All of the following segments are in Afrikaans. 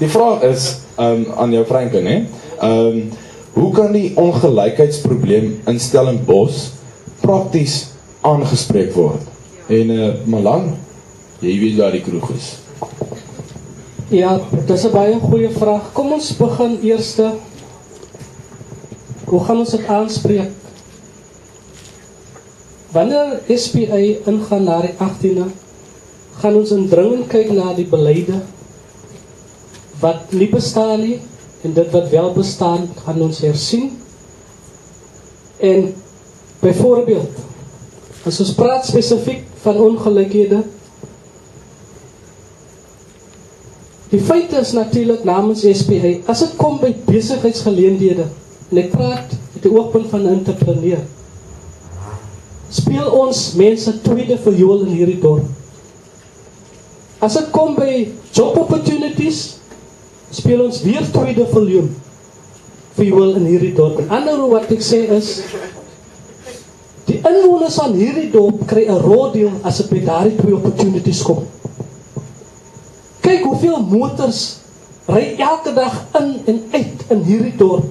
die vraag is, aan jou Franklin, hè? Hoe kan die ongelykheidsprobleem in Stellenbosch prakties aangespreek word? En Malan, jy weet waar die kroeg is. Ja, dit is 'n baie goeie vraag. Kom ons begin eerste. Hoe gaan ons dit aanspreek? Wanneer SPA ingaan na die 18e, gaan ons indringend kyk na die beleide wat nie bestaan nie, en dit wat wel bestaan, gaan ons hersien. En byvoorbeeld, as ons praat spesifiek van ongelykhede, die feit is natuurlik namens SPA, as dit kom by besigheidsgeleenthede, en ek praat met die oogpunt van 'n entrepreneur, speel ons mense tweede viool in hierdie dorp. As dit kom by job opportunities, speel ons weer tweede viool in hierdie dorp. En ander wat ek sê is, die inwoners van hierdie dorp kry 'n roddeel as dit by daardie twee opportunities kom. Kyk hoeveel motors ry elke dag in en uit in hierdie dorp.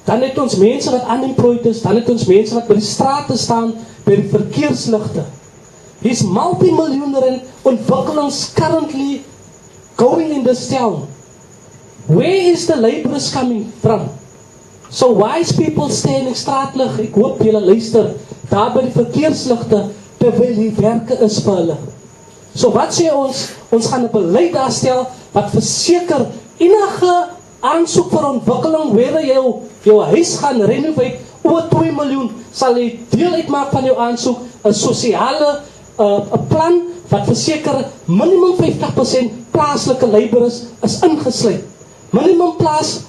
Dan het ons mense wat unemployed is, dan het ons mense wat by die strate staan, by die verkeersligte. Hier's multimiljoen ontwikkelings currently going in this town. Where is the laborers coming from? So why is people standing straatlig? Ek hoop julle luister, daar by die verkeersligte, terwyl die werke is vir hulle. So wat sê ons? Ons gaan 'n beleid daarstel wat verseker enige aansoek vir ontwikkeling, waar jou huis gaan renovate, oor 2 miljoen, sal jy deel uitmaak van jou aansoek, 'n sosiale 'n plan wat verseker minimum 50% plaaslike laborers is ingesluit. Minimum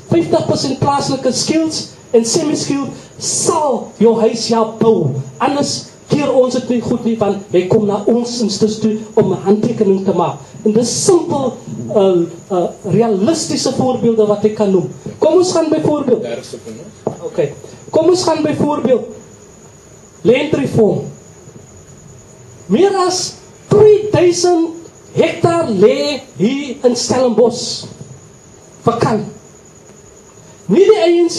50% plaaslike skills en semi-skilled sal jou huis help bou. Anders keer ons dit nie goed nie, want jy kom na ons instituut om 'n handtekening te maak. En dis simpel realistiese voorbeelde wat ek kan noem. Kom ons gaan byvoorbeeld. Okay. Kom ons gaan byvoorbeeld land reform. Meer as 3000 hektaar lê hier in Stellenbosch vakant. Nie die ANC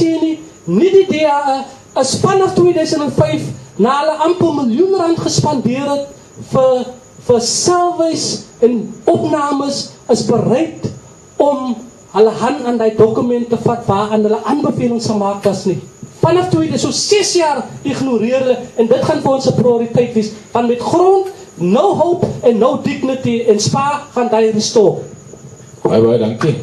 nie die DA, is vanaf 2005 na hulle amper R1 miljoen gespandeer het vir surveys en opnames, is bereid om hulle hand aan die dokumente vat waaraan hulle aanbevelings gemaak was nie. Vanaf 2000, so 6 jaar ignoreer hulle, en dit gaan vir ons 'n prioriteit wees, want met grond, no hope en no dignity, en Spa gaan die restore. Baie dankie.